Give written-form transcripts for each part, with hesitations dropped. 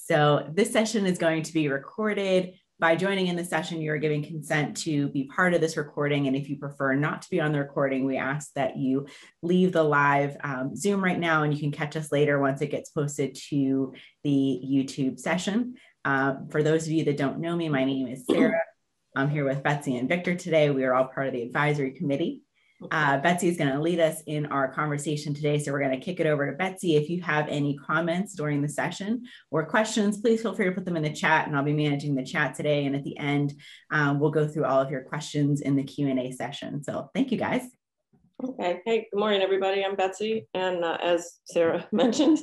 So this session is going to be recorded. By joining in the session, you are giving consent to be part of this recording. And if you prefer not to be on the recording, we ask that you leave the live Zoom right now, and you can catch us later once it gets posted to the YouTube session. For those of you that don't know me, my name is Sarah. I'm here with Betsy and Victor today. We are all part of the advisory committee. Betsy is going to lead us in our conversation today. So we're going to kick it over to Betsy. If you have any comments during the session or questions, please feel free to put them in the chat, and I'll be managing the chat today. And at the end, we'll go through all of your questions in the Q&A session. So thank you, guys. Okay. Hey, good morning, everybody. I'm Betsy. And as Sarah mentioned,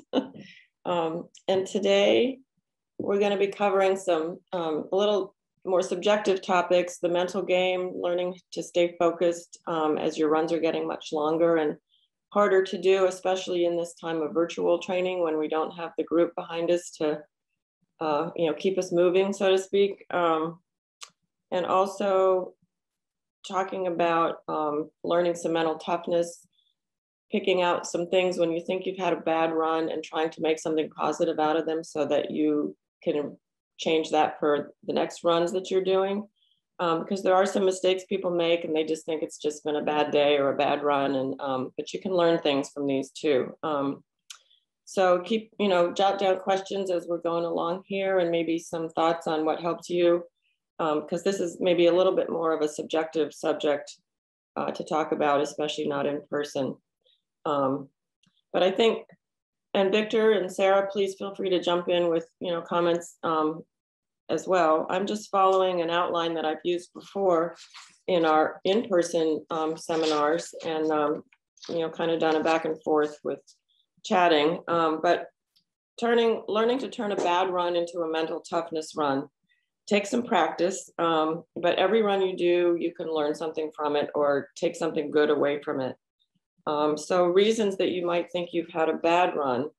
and today we're going to be covering some a little more subjective topics, the mental game, learning to stay focused as your runs are getting much longer and harder to do, especially in this time of virtual training when we don't have the group behind us to keep us moving, so to speak. And also talking about learning some mental toughness, picking out some things when you think you've had a bad run and trying to make something positive out of them so that you can change that for the next runs that you're doing, because there are some mistakes people make and they just think it's just been a bad day or a bad run, and but you can learn things from these too. So keep, jot down questions as we're going along here, and maybe some thoughts on what helps you, because this is maybe a little bit more of a subjective subject to talk about, especially not in person. But I think, and Victor and Sarah, please feel free to jump in with comments as well. I'm just following an outline that I've used before in our in-person seminars, and kind of done a back and forth with chatting. But learning to turn a bad run into a mental toughness run takes some practice. But every run you do, you can learn something from it or take something good away from it. So reasons that you might think you've had a bad run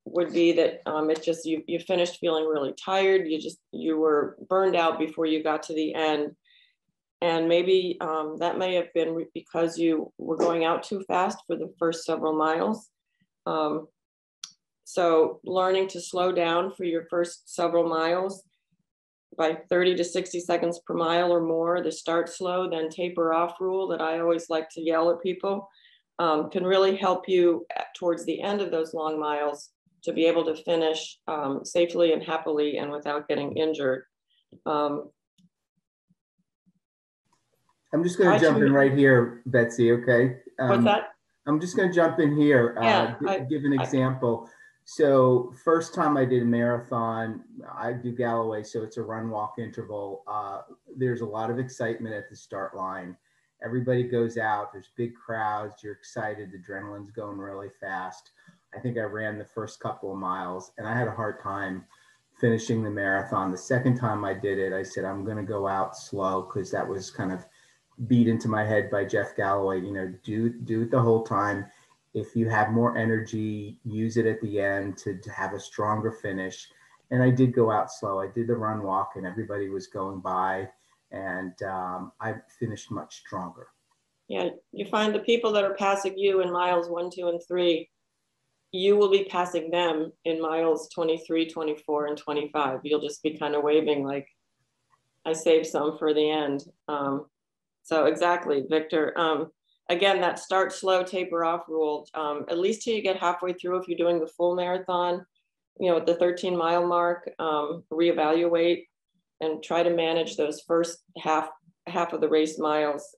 would be that it's just you finished feeling really tired. You were burned out before you got to the end, and maybe that may have been because you were going out too fast for the first several miles. So learning to slow down for your first several miles by 30 to 60 seconds per mile or more, the start slow, then taper off rule that I always like to yell at people, can really help you towards the end of those long miles to be able to finish safely and happily and without getting injured. I'm just going to jump in right here, Betsy, okay? What's that? I'm just going to jump in here, give an example. So first time I did a marathon, I do Galloway, so it's a run walk interval. There's a lot of excitement at the start line. Everybody goes out, there's big crowds, you're excited, the adrenaline's going really fast. I think I ran the first couple of miles and I had a hard time finishing the marathon. The second time I did it, I said, I'm going to go out slow, because that was kind of beat into my head by Jeff Galloway, do it the whole time. If you have more energy, use it at the end to have a stronger finish. And I did go out slow. I did the run walk and everybody was going by, and I finished much stronger. Yeah, you find the people that are passing you in miles 1, 2, and 3, you will be passing them in miles 23, 24, and 25. You'll just be kind of waving like, I saved some for the end. So exactly, Victor. Again, that start slow, taper off rule, at least till you get halfway through. If you're doing the full marathon, at the 13-mile mark, reevaluate and try to manage those first half of the race miles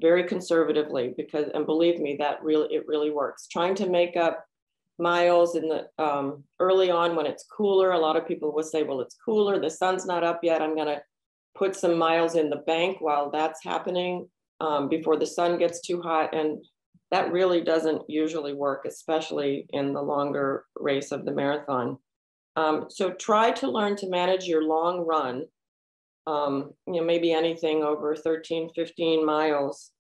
very conservatively, and believe me, it really works. Trying to make up miles in the early on when it's cooler. A lot of people will say, well, it's cooler, the sun's not up yet, I'm going to put some miles in the bank while that's happening. Before the sun gets too hot, and that really doesn't usually work, especially in the longer race of the marathon. So try to learn to manage your long run, maybe anything over 13, 15 miles,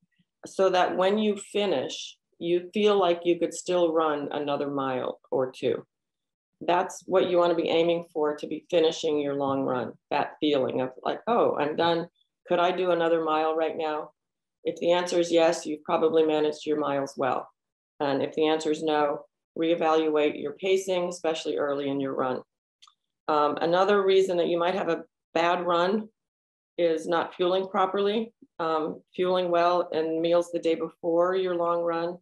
so that when you finish, you feel like you could still run another mile or two. That's what you want to be aiming for, to be finishing your long run, that feeling of like, oh, I'm done. Could I do another mile right now? If the answer is yes, you've probably managed your miles well. And if the answer is no, reevaluate your pacing, especially early in your run. Another reason that you might have a bad run is not fueling properly. Fueling well and meals the day before your long run,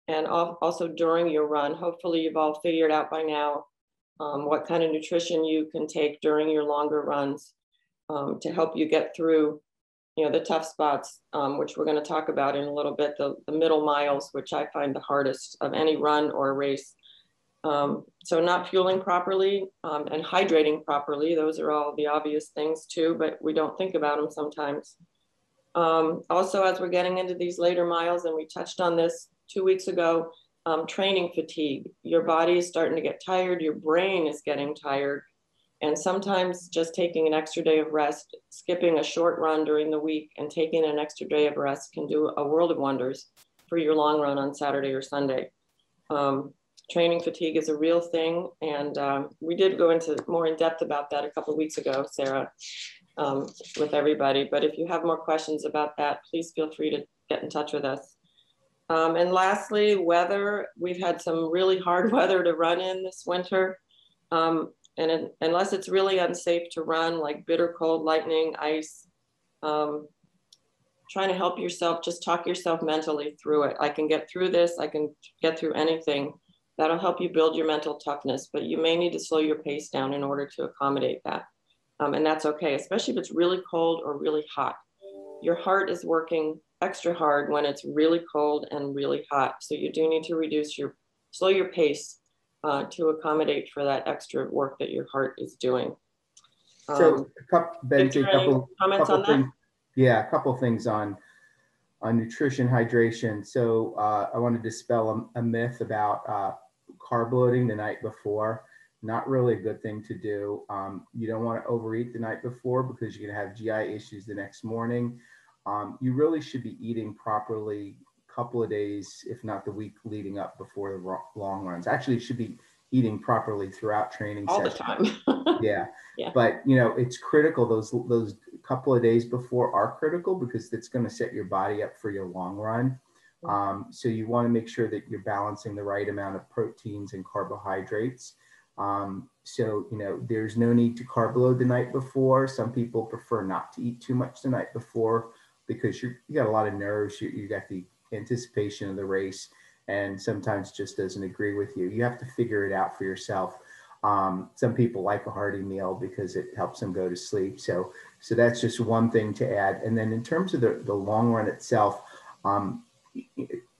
and also during your run. Hopefully you've all figured out by now what kind of nutrition you can take during your longer runs to help you get through, you know, the tough spots, which we're going to talk about in a little bit, the middle miles, which I find the hardest of any run or race. So not fueling properly and hydrating properly, those are all the obvious things too, but we don't think about them sometimes. Also, as we're getting into these later miles, and we touched on this 2 weeks ago, training fatigue. Your body is starting to get tired, your brain is getting tired, and sometimes just taking an extra day of rest, skipping a short run during the week and taking an extra day of rest can do a world of wonders for your long run on Saturday or Sunday. Training fatigue is a real thing, and we did go into more in depth about that a couple of weeks ago, Sarah, with everybody. But if you have more questions about that, please feel free to get in touch with us. And lastly, weather. We've had some really hard weather to run in this winter. And unless it's really unsafe to run, like bitter cold, lightning, ice, trying to help yourself, just talk yourself mentally through it. I can get through this. I can get through anything. That'll help you build your mental toughness, but you may need to slow your pace down in order to accommodate that. And that's okay, especially if it's really cold or really hot. Your heart is working extra hard when it's really cold and really hot. So you do need to slow your pace to accommodate for that extra work that your heart is doing. So Betsy, a couple comments on that? Yeah, a couple things on nutrition, hydration. So I want to dispel a myth about carb loading the night before. Not really a good thing to do. You don't want to overeat the night before because you're going to have GI issues the next morning. You really should be eating properly a couple of days, if not the week leading up before the long runs. Actually, you should be eating properly throughout training all sessions. the time. Yeah. Yeah. But you know, it's critical. Those couple of days before are critical because it's going to set your body up for your long run. So you want to make sure that you're balancing the right amount of proteins and carbohydrates. So, you know, there's no need to carb load the night before. Some people prefer not to eat too much the night before because you got a lot of nerves. You got the anticipation of the race, and sometimes just doesn't agree with you. You have to figure it out for yourself. Some people like a hearty meal because it helps them go to sleep. So that's just one thing to add. And then in terms of the long run itself,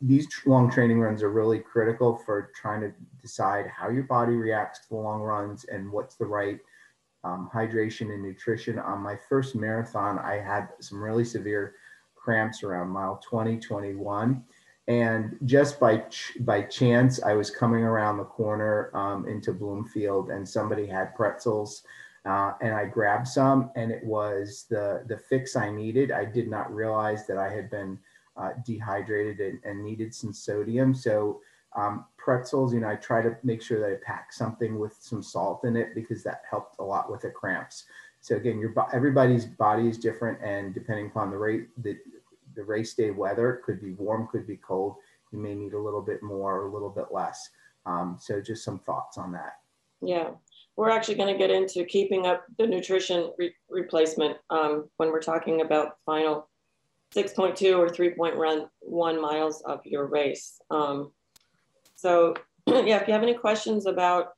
these long training runs are really critical for trying to decide how your body reacts to the long runs and what's the right hydration and nutrition. On my first marathon, I had some really severe cramps around mile 20, 21. And just by chance, I was coming around the corner into Bloomfield, and somebody had pretzels, and I grabbed some, and it was the fix I needed. I did not realize that I had been dehydrated and needed some sodium. So pretzels, you know, I try to make sure that I pack something with some salt in it because that helped a lot with the cramps. So again, everybody's body is different, and depending upon the race day weather, it could be warm, could be cold. You may need a little bit more or a little bit less. So just some thoughts on that. Yeah, we're actually going to get into keeping up the nutrition replacement when we're talking about final 6.2 or 3.1 miles of your race. So yeah, if you have any questions about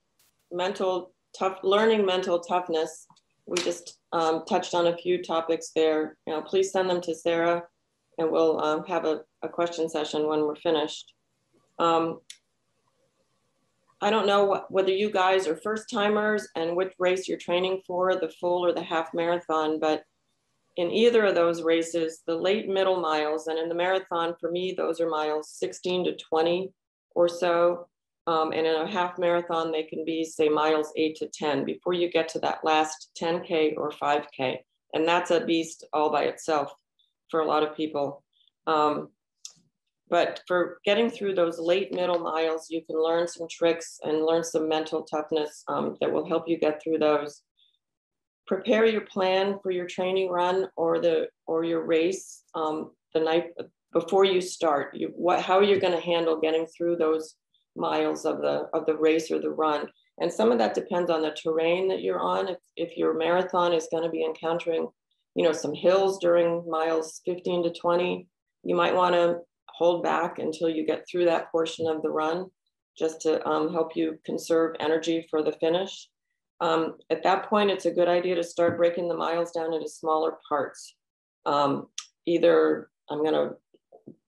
learning mental toughness, we just touched on a few topics there. You know, please send them to Sarah, and we'll have a question session when we're finished. I don't know whether you guys are first timers and which race you're training for, the full or the half marathon, but in either of those races, the late middle miles, and in the marathon, for me, those are miles 16 to 20 or so. And in a half marathon, they can be, say, miles 8 to 10 before you get to that last 10K or 5K. And that's a beast all by itself for a lot of people. But for getting through those late middle miles, you can learn some tricks and learn some mental toughness that will help you get through those. Prepare your plan for your training run or your race the night before you start. How are you going to handle getting through those miles of the race or the run. And some of that depends on the terrain that you're on. If your marathon is going to be encountering, you know, some hills during miles 15 to 20, you might want to hold back until you get through that portion of the run, just to help you conserve energy for the finish. At that point, it's a good idea to start breaking the miles down into smaller parts. Either I'm going to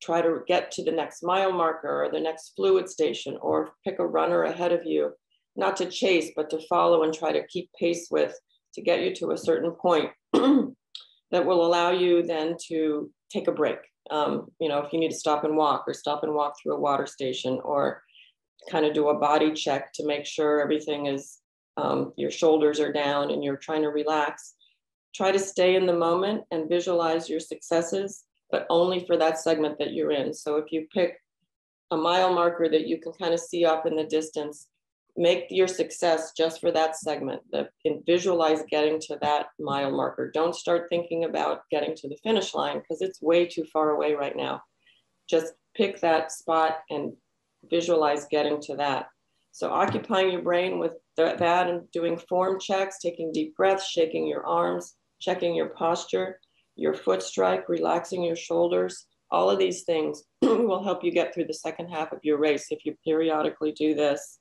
try to get to the next mile marker or the next fluid station, or pick a runner ahead of you, not to chase, but to follow and try to keep pace with, to get you to a certain point that will allow you then to take a break. You know, if you need to stop and walk through a water station, or kind of do a body check to make sure everything is, your shoulders are down and you're trying to relax. Try to stay in the moment and visualize your successes, but only for that segment that you're in. So if you pick a mile marker that you can kind of see up in the distance, make your success just for that segment, and visualize getting to that mile marker. Don't start thinking about getting to the finish line, because it's way too far away right now. Just pick that spot and visualize getting to that. So occupying your brain with that and doing form checks, taking deep breaths, shaking your arms, checking your posture, your foot strike, relaxing your shoulders. All of these things will help you get through the second half of your race if you periodically do this.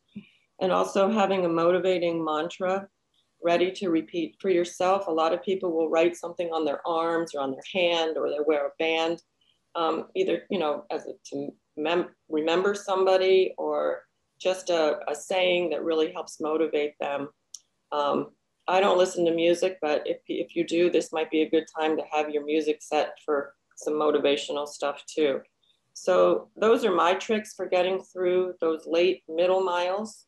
And also having a motivating mantra ready to repeat for yourself. A lot of people will write something on their arms or on their hand, or they wear a band, either, you know, as to remember somebody, or just a saying that really helps motivate them. I don't listen to music, but if you do, this might be a good time to have your music set for some motivational stuff too. So those are my tricks for getting through those late middle miles.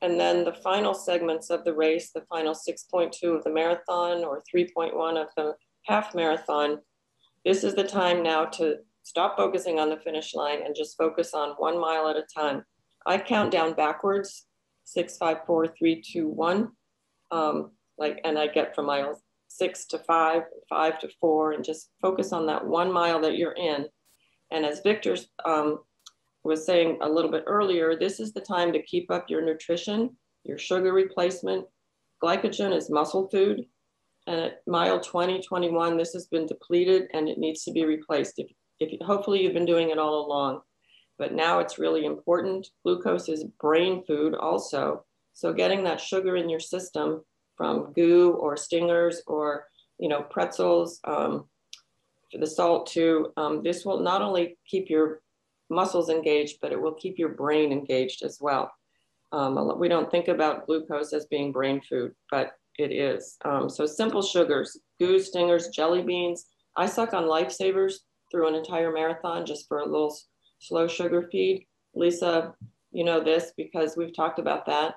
And then the final segments of the race, the final 6.2 of the marathon or 3.1 of the half marathon, this is the time now to stop focusing on the finish line and just focus on 1 mile at a time. I count down backwards, 6, 5, 4, 3, 2, 1. And I get from miles 6 to 5, 5 to 4, and just focus on that 1 mile that you're in. And as Victor was saying a little bit earlier, this is the time to keep up your nutrition, your sugar replacement. Glycogen is muscle food. And at mile 20, 21, this has been depleted and it needs to be replaced. Hopefully you've been doing it all along, but now it's really important. Glucose is brain food also. So getting that sugar in your system from goo or stingers or, you know, pretzels, the salt too, this will not only keep your muscles engaged, but it will keep your brain engaged as well. We don't think about glucose as being brain food, but it is. So simple sugars, goo, stingers, jelly beans. I suck on Lifesavers through an entire marathon just for a little slow sugar feed. Lisa, you know this because we've talked about that.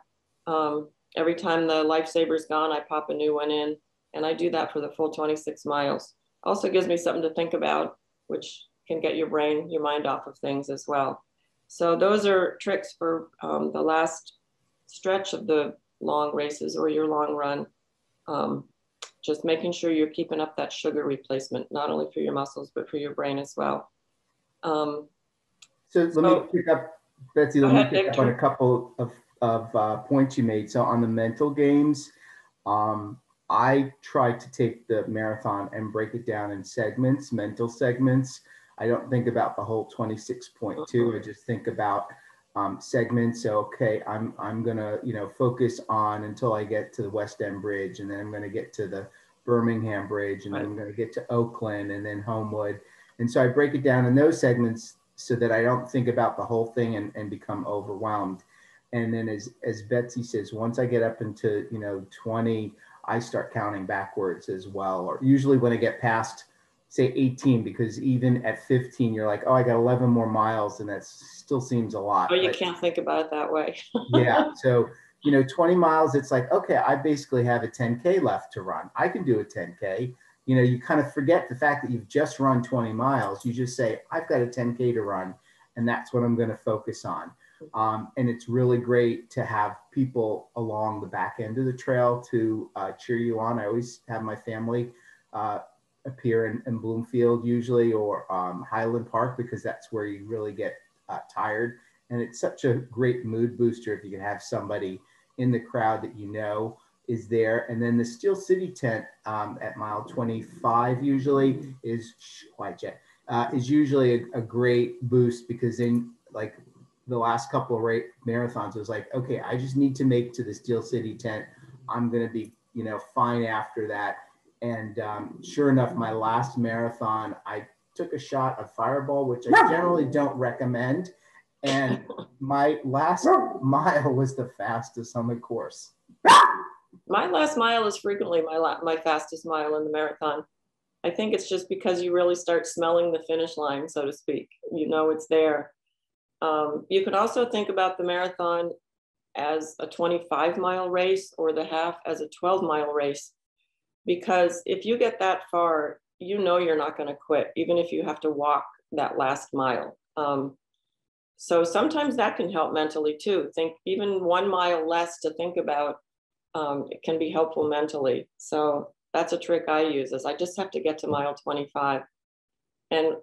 Every time the Lifesaver's gone, I pop a new one in, and I do that for the full 26 miles. Also gives me something to think about, which can get your mind off of things as well. So those are tricks for the last stretch of the long races or your long run. Just making sure you're keeping up that sugar replacement, not only for your muscles, but for your brain as well. So let me pick up, Betsy, let me pick up on a couple of points you made. So on the mental games, I try to take the marathon and break it down in segments, mental segments. I don't think about the whole 26.2. I just think about segments. So, okay, I'm gonna, you know, focus on until I get to the West End Bridge, and then I'm gonna get to the Birmingham Bridge, and then I'm gonna get to Oakland, and then Homewood. And so I break it down in those segments so that I don't think about the whole thing and become overwhelmed. And then as Betsy says, once I get up into, you know, 20, I start counting backwards as well. Or usually when I get past, say 18, because even at 15, you're like, oh, I got 11 more miles, and that still seems a lot. Oh, you can't think about it that way. Yeah. So, you know, 20 miles, it's like, okay, I basically have a 10K left to run. I can do a 10K. You know, you kind of forget the fact that you've just run 20 miles. You just say, I've got a 10K to run, and that's what I'm going to focus on. And it's really great to have people along the back end of the trail to cheer you on. I always have my family appear in Bloomfield usually, or Highland Park, because that's where you really get tired And it's such a great mood booster if you can have somebody in the crowd that you know is there. And then the Steel City tent at mile 25 usually is usually a great boost, because in like the last couple of marathons, it was like, okay, I just need to make to the Steel City tent. I'm going to be, fine after that. And sure enough, my last marathon, I took a shot of Fireball, which I generally don't recommend. And my last mile was the fastest on the course. My last mile is frequently my fastest mile in the marathon. I think it's just because you really start smelling the finish line, so to speak. It's there. You could also think about the marathon as a 25-mile race or the half as a 12-mile race, because if you get that far, you're not going to quit, even if you have to walk that last mile. So sometimes that can help mentally too. Think even 1 mile less to think about, it can be helpful mentally. So that's a trick I use, is I just have to get to mile 25. And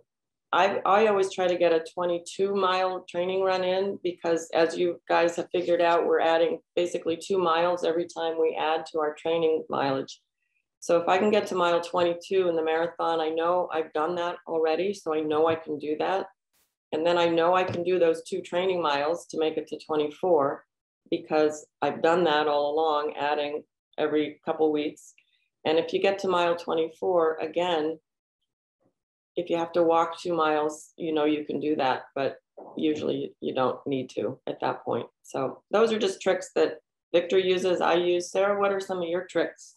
I always try to get a 22-mile training run in, because as you guys have figured out, we're adding basically 2 miles every time we add to our training mileage. So if I can get to mile 22 in the marathon, I know I've done that already. So I know I can do that. And then I know I can do those 2 training miles to make it to 24, because I've done that all along, adding every couple weeks. And if you get to mile 24, again, if you have to walk 2 miles, you can do that, but usually you don't need to at that point. So those are just tricks that Victor uses, I use. Sarah, what are some of your tricks?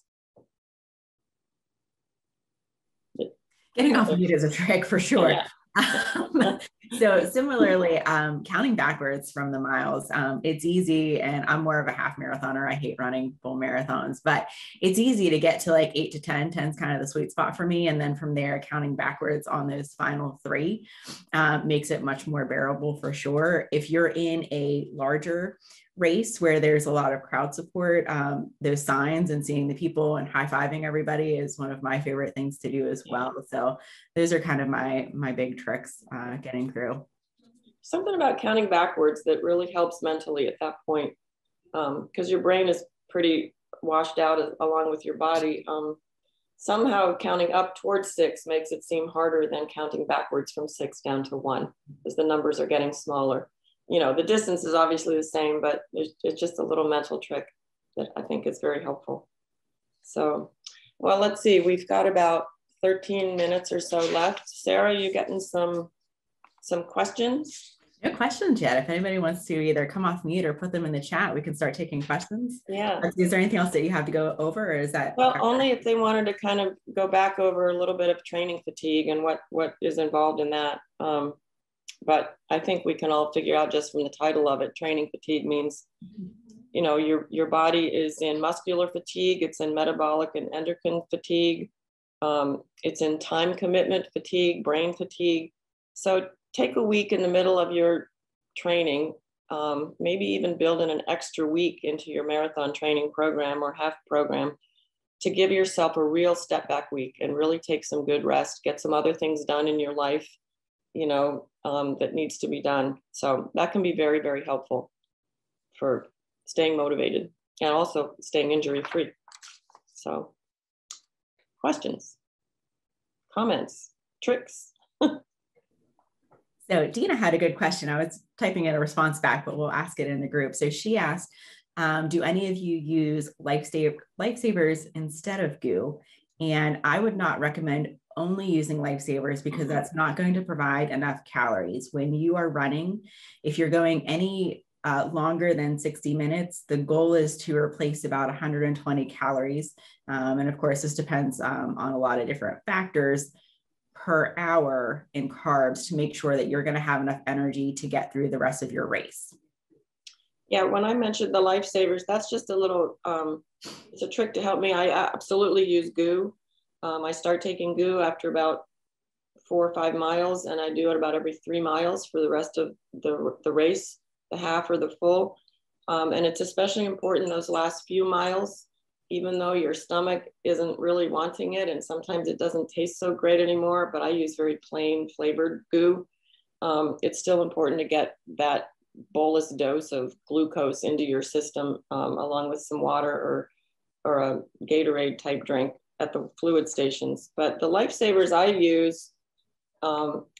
Getting off mute is a trick for sure. Yeah. So similarly, counting backwards from the miles, it's easy, and I'm more of a half marathoner. I hate running full marathons, but it's easy to get to like 8 to 10. 10 is kind of the sweet spot for me. And then from there, counting backwards on those final 3 makes it much more bearable for sure. If you're in a larger race where there's a lot of crowd support, those signs and seeing the people and high-fiving everybody is one of my favorite things to do as well. So those are kind of my big tricks getting through. Something about counting backwards that really helps mentally at that point, because your brain is pretty washed out along with your body. Somehow counting up towards 6 makes it seem harder than counting backwards from 6 down to 1, because the numbers are getting smaller. The distance is obviously the same, but it's just a little mental trick that I think is very helpful. So, well, let's see. We've got about 13 minutes or so left. Sarah, you getting some questions? No questions yet. If anybody wants to either come off mute or put them in the chat, we can start taking questions. Yeah. Is there anything else that you have to go over, or is that? Well, only if they wanted to kind of go back over a little bit of training fatigue and what is involved in that. But I think we can all figure out just from the title of it, training fatigue means, your body is in muscular fatigue, it's in metabolic and endocrine fatigue, it's in time commitment fatigue, brain fatigue. So take a week in the middle of your training, maybe even build in an extra week into your marathon training program or half program to give yourself a real step back week and really take some good rest, get some other things done in your life, that needs to be done. So that can be very, very helpful for staying motivated and also staying injury free. So questions, comments, tricks? So Dina had a good question. I was typing in a response back, but we'll ask it in the group. So she asked, do any of you use lifesavers instead of goo? And I would not recommend only using lifesavers, because that's not going to provide enough calories. When you are running, if you're going any longer than 60 minutes, the goal is to replace about 120 calories. And of course, this depends on a lot of different factors per hour in carbs to make sure that you're going to have enough energy to get through the rest of your race. Yeah, when I mentioned the lifesavers, that's just a little, it's a trick to help me. I absolutely use goo. I start taking goo after about 4 or 5 miles, and I do it about every 3 miles for the rest of the race, the half or the full. And it's especially important those last few miles, even though your stomach isn't really wanting it, and sometimes it doesn't taste so great anymore, but I use very plain flavored goo. It's still important to get that bolus dose of glucose into your system, along with some water or a Gatorade type drink at the fluid stations. But the Lifesavers I use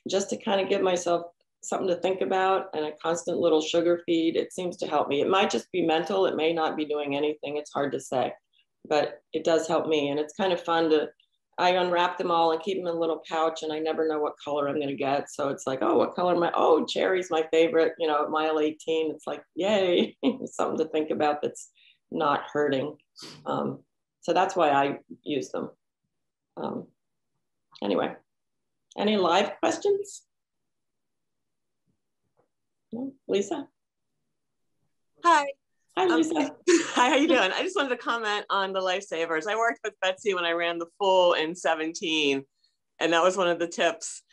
just to kind of give myself something to think about and a constant little sugar feed. It seems to help me. It might just be mental. It may not be doing anything. It's hard to say, but it does help me. And it's kind of fun I unwrap them all and keep them in a little pouch, and I never know what color I'm going to get. So it's like, oh, what color am I? Oh, cherry's my favorite, you know, at mile 18. It's like, yay, something to think about that's not hurting. So that's why I use them. Anyway, any live questions? No? Lisa? Hi. Hi, Lisa. Hi, how you doing? I just wanted to comment on the Lifesavers. I worked with Betsy when I ran the full in 17, and that was one of the tips.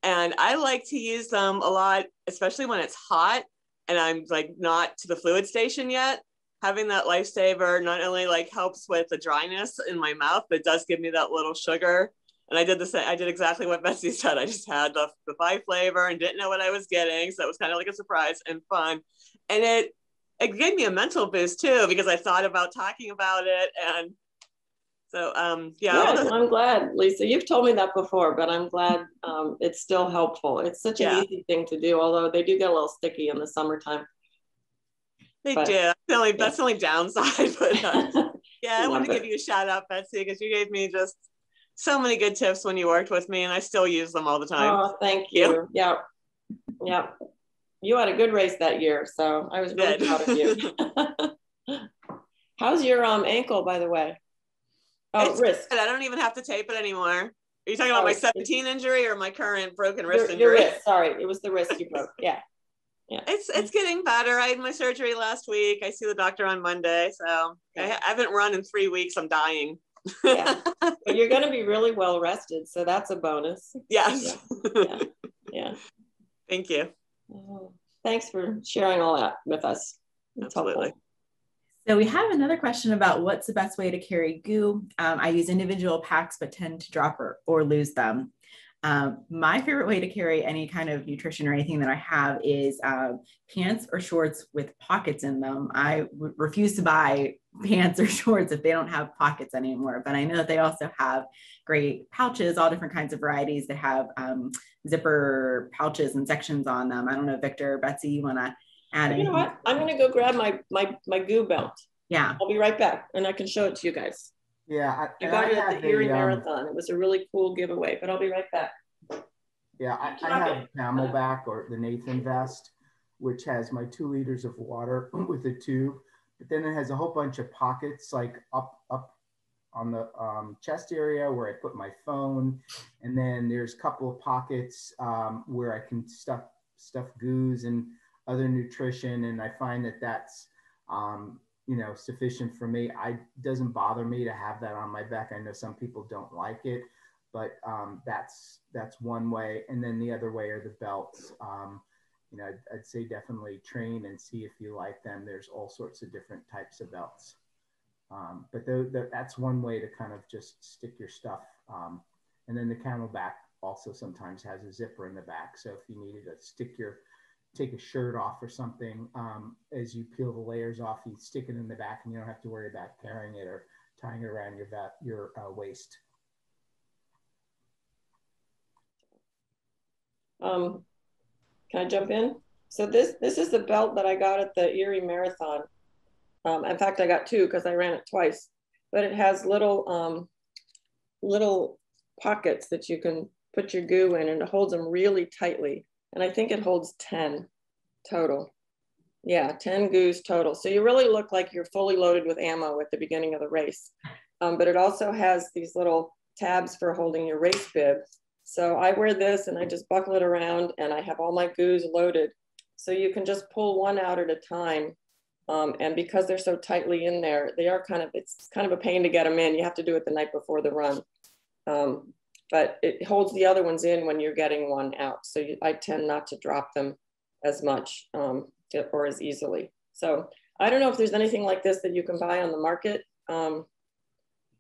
And I like to use them a lot, especially when it's hot and I'm like not to the fluid station yet. Having that Lifesaver not only like helps with the dryness in my mouth, but it does give me that little sugar. And I did the same. I did exactly what Betsy said. I just had the 5 flavor and didn't know what I was getting. So it was kind of like a surprise and fun. And it gave me a mental boost too, because I thought about talking about it. And so, yeah. I'm glad, Lisa, you've told me that before, but I'm glad it's still helpful. It's such an easy thing to do, although they do get a little sticky in the summertime. They do. That's the only downside. But yeah, I wanted to give you a shout out, Betsy, because you gave me just so many good tips when you worked with me, and I still use them all the time. Oh, thank you. Yeah. Yeah. You had a good race that year, so I was really proud of you. How's your ankle, by the way? Oh, it's wrist. good. I don't even have to tape it anymore. Are you talking about my 17 injury or my current broken wrist injury? Your wrist. Sorry, it was the wrist you broke. Yeah. Yeah. It's getting better. I had my surgery last week. I see the doctor on Monday, so I haven't run in 3 weeks. I'm dying. Yeah, but you're going to be really well rested, so that's a bonus. Yes. Yeah. Thank you. Thanks for sharing all that with us. It's Absolutely. helpful. So we have another question about what's the best way to carry goo. I use individual packs, but tend to drop or lose them. My favorite way to carry any kind of nutrition or anything that I have is pants or shorts with pockets in them. I refuse to buy pants or shorts if they don't have pockets anymore, but I know that they also have great pouches, all different kinds of varieties that have zipper pouches and sections on them. I don't know, Victor, Betsy, you want to add anything? You know what? I'm going to go grab my goo belt. Yeah. I'll be right back, and I can show it to you guys. Yeah. I got it at the Erie Marathon. It was a really cool giveaway, but I'll be right back. Yeah, I have Camelback, or the Nathan vest, which has my 2 liters of water with a tube, but then it has a whole bunch of pockets like up on the chest area where I put my phone. And then there's a couple of pockets where I can stuff goos and other nutrition. And I find that that's, sufficient for me. It doesn't bother me to have that on my back. I know some people don't like it, but that's one way. And then the other way are the belts. I'd say definitely train and see if you like them. There's all sorts of different types of belts. But that's one way to kind of just stick your stuff. And then the Camelback also sometimes has a zipper in the back. So if you needed to take a shirt off or something, as you peel the layers off, you stick it in the back and you don't have to worry about carrying it or tying it around your waist. Can I jump in? So this is the belt that I got at the Erie Marathon. In fact, I got 2 because I ran it twice, but it has little pockets that you can put your goo in, and it holds them really tightly. And I think it holds 10 total. Yeah, 10 goos total. So you really look like you're fully loaded with ammo at the beginning of the race. But it also has these little tabs for holding your race bib. So I wear this and I just buckle it around, and I have all my goos loaded. So you can just pull one out at a time. And because they're so tightly in there, it's kind of a pain to get them in. You have to do it the night before the run. But it holds the other ones in when you're getting one out. So I tend not to drop them as much or as easily. So I don't know if there's anything like this that you can buy on the market,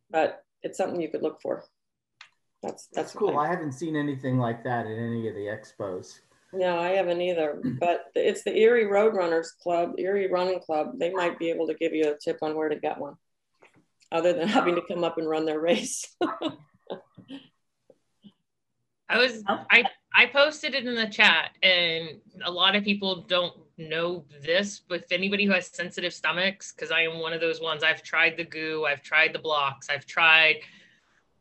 but it's something you could look for. That's cool. I haven't seen anything like that at any of the expos. No, I haven't either, but it's the Erie Roadrunners Club, Erie Running Club. They might be able to give you a tip on where to get one, other than having to come up and run their race. I posted it in the chat, and a lot of people don't know this, but if anybody who has sensitive stomachs, because I am one of those ones, I've tried the goo, I've tried the blocks,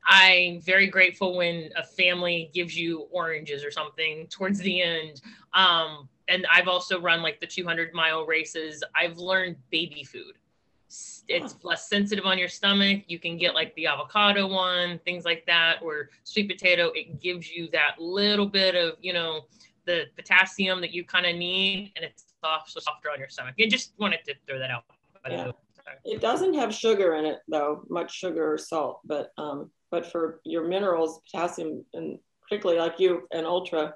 I'm very grateful when a family gives you oranges or something towards the end. And I've also run like the 200-mile races. I've learned baby food. It's less sensitive on your stomach. You can get like the avocado one, things like that, or sweet potato. It gives you that little bit of, you know, the potassium that you kind of need, and it's softer on your stomach. I just wanted to throw that out. Yeah. It doesn't have sugar in it though, much sugar or salt, but for your minerals, potassium, and particularly like you, an ultra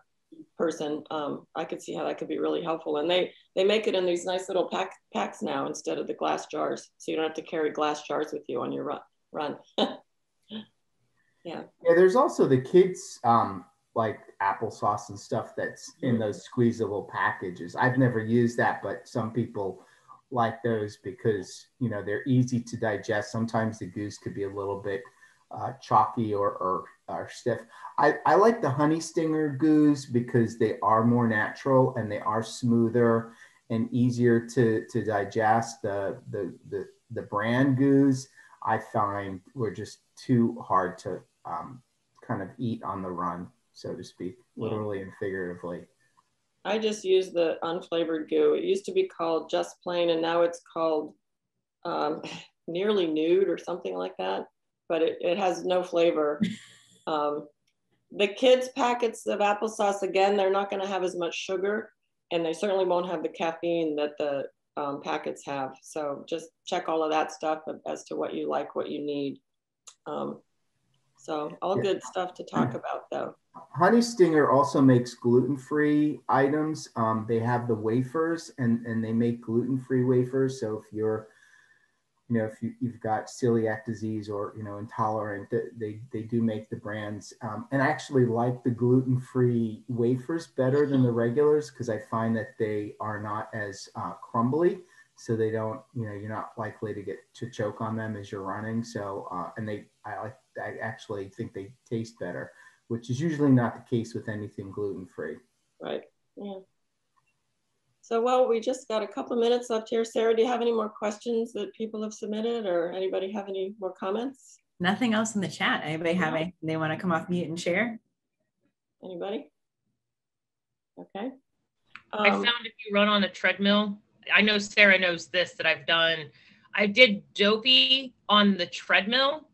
person, I could see how that could be really helpful. And they make it in these nice little packs now instead of the glass jars, so you don't have to carry glass jars with you on your run. Yeah. There's also the kids like applesauce and stuff that's in those squeezable packages. I've never used that, but some people like those because, you know, they're easy to digest. Sometimes the goose could be a little bit chalky or stiff. I like the honey stinger goose because they are more natural and they are smoother and easier to digest. The brand goose I find were just too hard to kind of eat on the run, so to speak, literally and figuratively. I just use the unflavored goo. It used to be called Just Plain, and now it's called Nearly Nude or something like that. But it has no flavor. The kids' packets of applesauce, again, they're not going to have as much sugar, and they certainly won't have the caffeine that the packets have. So just check all of that stuff as to what you like, what you need. So all good stuff to talk about, though. Honey Stinger also makes gluten-free items. They have the wafers, and they make gluten-free wafers. So if you're, you know, if you've got celiac disease or, you know, intolerant, they do make the brands. And I actually like the gluten-free wafers better than the regulars because I find that they are not as crumbly. So they don't, you know, you're not likely to choke on them as you're running. So, and I actually think they taste better, which is usually not the case with anything gluten-free. Right, yeah. So, well, we just got a couple of minutes left here. Sarah, do you have any more questions that people have submitted, or anybody have any more comments? Nothing else in the chat. Anybody have anything they want to come off mute and share? Anybody? Okay. I found if you run on a treadmill, I know Sarah knows this, that I've done. I did dopey on the treadmill.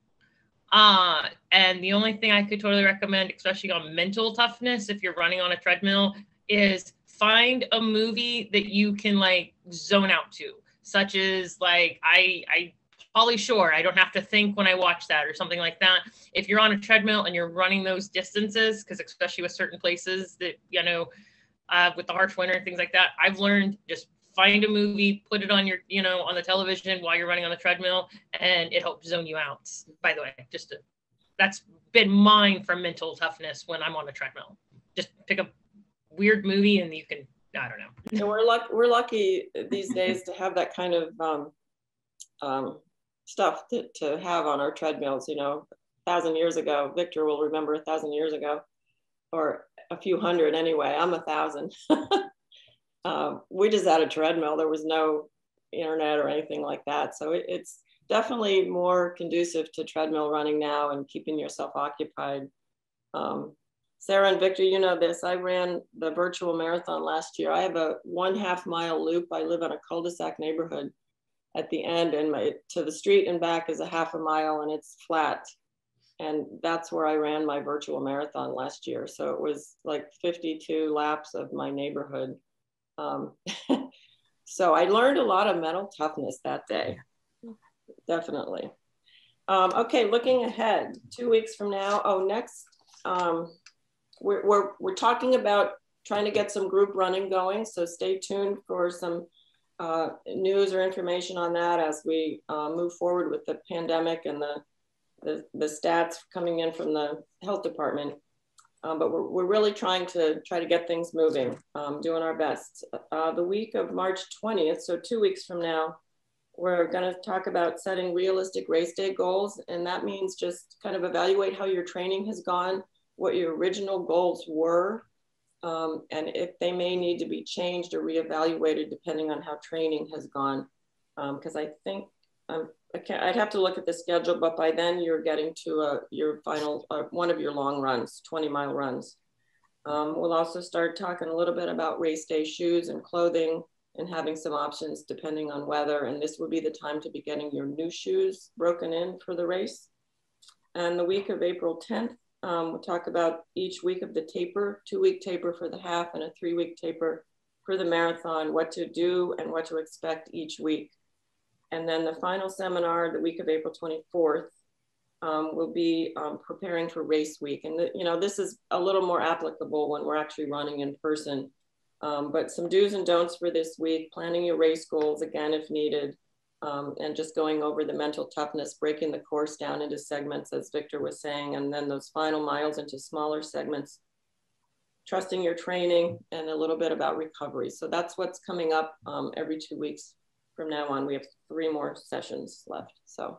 And the only thing I could totally recommend, especially on mental toughness, if you're running on a treadmill, is find a movie that you can like zone out to, such as like Pauly Shore. I don't have to think when I watch that or something like that. If you're on a treadmill and you're running those distances, because especially with certain places that, you know, with the harsh winter and things like that, I've learned just find a movie, put it on your, you know, on the television while you're running on the treadmill, and it helps zone you out. By the way, that's been mine for mental toughness when I'm on a treadmill. Just pick a weird movie and you can, I don't know. And we're lucky these days to have that kind of stuff to have on our treadmills. You know, 1,000 years ago, Victor will remember 1,000 years ago, or a few hundred anyway. I'm 1,000. We just had a treadmill. There was no internet or anything like that. So it's definitely more conducive to treadmill running now and keeping yourself occupied. Sarah and Victor, you know this. I ran the virtual marathon last year. I have a 1/2 mile loop. I live in a cul-de-sac neighborhood at the end, and to the street and back is a 1/2 mile, and it's flat. And that's where I ran my virtual marathon last year. So it was like 52 laps of my neighborhood. So I learned a lot of mental toughness that day, definitely. Okay, looking ahead, 2 weeks from now. Next, we're talking about trying to get some group running going. So stay tuned for some news or information on that as we move forward with the pandemic and the stats coming in from the health department. but we're really trying to get things moving, doing our best. The week of March 20th, so 2 weeks from now, we're going to talk about setting realistic race day goals. And that means just kind of evaluate how your training has gone, what your original goals were, and if they may need to be changed or reevaluated depending on how training has gone. Because I think, I'd have to look at the schedule, but by then you're getting to your final, one of your long runs, 20-mile runs. We'll also start talking a little bit about race day shoes and clothing, and having some options depending on weather. And this would be the time to be getting your new shoes broken in for the race. And the week of April 10th, we'll talk about each week of the taper, 2-week taper for the half and a 3-week taper for the marathon, what to do and what to expect each week. And then the final seminar, the week of April 24th, will be preparing for race week. And this is a little more applicable when we're actually running in person. But some do's and don'ts for this week, planning your race goals again if needed, and just going over the mental toughness, breaking the course down into segments, as Victor was saying, and then those final miles into smaller segments, trusting your training, and a little bit about recovery. So that's what's coming up every 2 weeks from now on. We have 3 more sessions left. So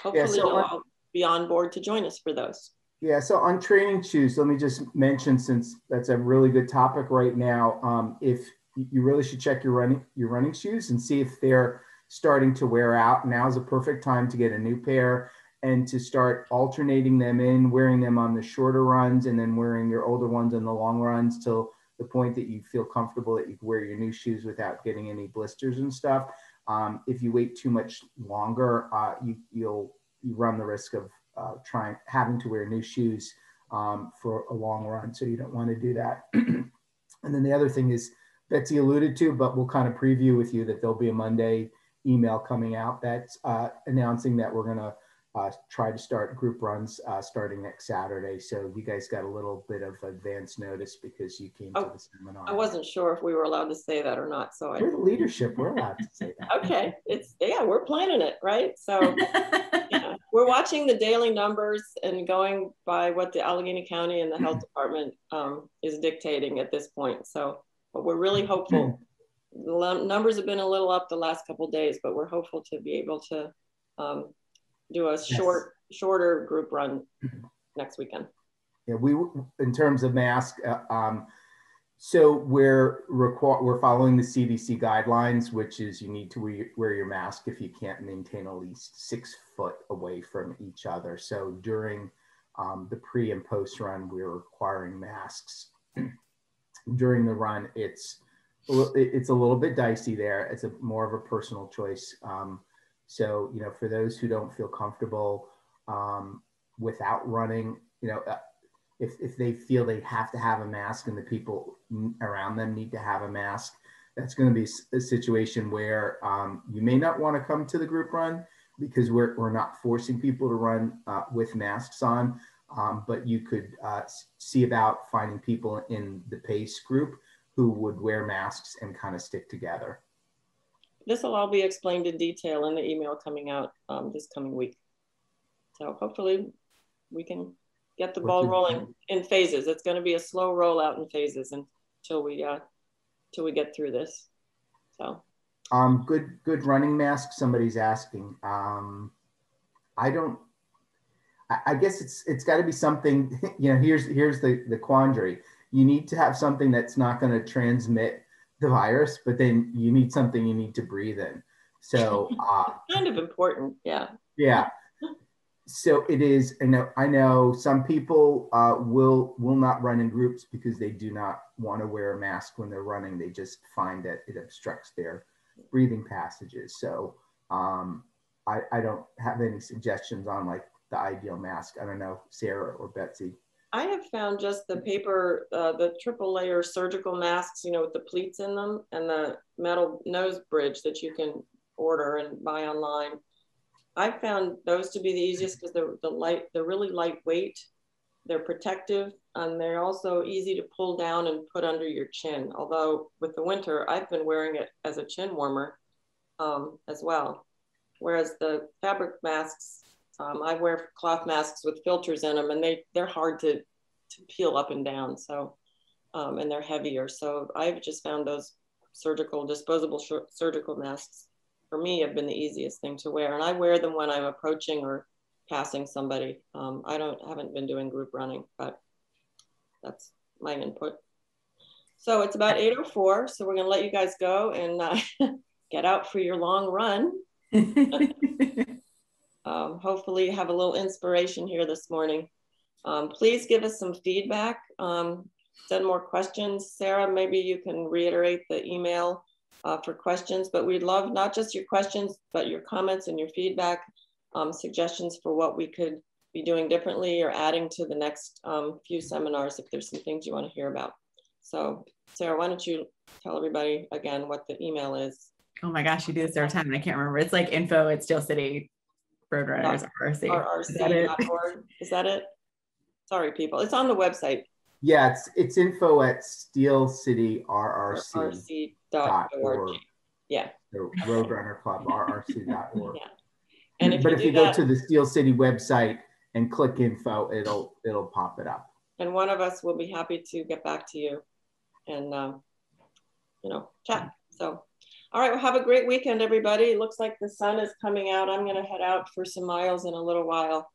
hopefully you'll all be on board to join us for those. Yeah, so on training shoes, let me just mention, since that's a really good topic right now, if you really should check your running shoes and see if they're starting to wear out. Now's a perfect time to get a new pair and to start alternating them in, wearing them on the shorter runs and then wearing your older ones on the long runs till the point that you feel comfortable that you can wear your new shoes without getting any blisters and stuff. If you wait too much longer, you run the risk of having to wear new shoes for a long run. So you don't want to do that. And then the other thing is, Betsy alluded to, but we'll kind of preview with you that there'll be a Monday email coming out that's announcing that we're going to try to start group runs starting next Saturday. So you guys got a little bit of advance notice because you came to the seminar. I wasn't sure if we were allowed to say that or not. So we're the leadership. We're allowed to say that. Okay. We're planning it, right? So yeah, we're watching the daily numbers and going by what the Allegheny County and the health department is dictating at this point. So, but we're really hopeful. The numbers have been a little up the last couple of days, but we're hopeful to be able to do a shorter group run next weekend. Yeah, in terms of mask, so we're following the CDC guidelines, which is you need to wear your mask if you can't maintain at least 6 foot away from each other. So during the pre and post run, we're requiring masks. During the run, it's a little bit dicey there. It's more of a personal choice. So, for those who don't feel comfortable without running, if they feel they have to have a mask and the people around them need to have a mask, that's going to be a situation where you may not want to come to the group run because we're not forcing people to run with masks on, but you could see about finding people in the PACE group who would wear masks and kind of stick together. This will all be explained in detail in the email coming out this coming week. So hopefully we can get the ball rolling in phases. It's going to be a slow rollout in phases until we get through this. So good running mask. Somebody's asking. I guess it's got to be something. Here's the quandary. You need to have something that's not going to transmit the virus, but then you need something you need to breathe in. So kind of important. Yeah. Yeah. So it is. I know some people will not run in groups because they do not want to wear a mask when they're running. They just find that it obstructs their breathing passages. So I don't have any suggestions on like the ideal mask. I don't know, Sarah or Betsy. I have found just the paper, the triple layer surgical masks, with the pleats in them and the metal nose bridge that you can order and buy online. I found those to be the easiest because they're really lightweight, they're protective, and they're also easy to pull down and put under your chin. Although with the winter, I've been wearing it as a chin warmer as well. Whereas the fabric masks, I wear cloth masks with filters in them, and they're hard to to peel up and down. So, and they're heavier. So I've just found those disposable surgical masks for me have been the easiest thing to wear. And I wear them when I'm approaching or passing somebody. I haven't been doing group running, but that's my input. So it's about 8:04. So we're gonna let you guys go and get out for your long run. Hopefully you have a little inspiration here this morning. Please give us some feedback. Send more questions. Sarah, maybe you can reiterate the email for questions, but we'd love not just your questions, but your comments and your feedback, suggestions for what we could be doing differently or adding to the next few seminars if there's some things you want to hear about. So Sarah, why don't you tell everybody again what the email is? Oh my gosh, you do this every time and I can't remember. It's like info@Steel City Roadrunners RRC. RRC.org. Is that it? Sorry, people. It's on the website. Yeah, it's info@steelcityrrc.org. Yeah. The Roadrunner Club, rrc.org. Yeah. And if you go to the Steel City website and click info, it'll pop it up. And one of us will be happy to get back to you and chat. So, all right, well, have a great weekend, everybody. It looks like the sun is coming out. I'm going to head out for some miles in a little while.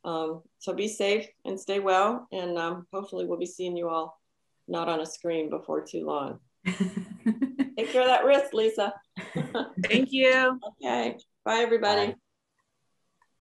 So be safe and stay well. And hopefully we'll be seeing you all not on a screen before too long. Take care of that wrist, Lisa. Thank you. Okay. Bye, everybody. Bye.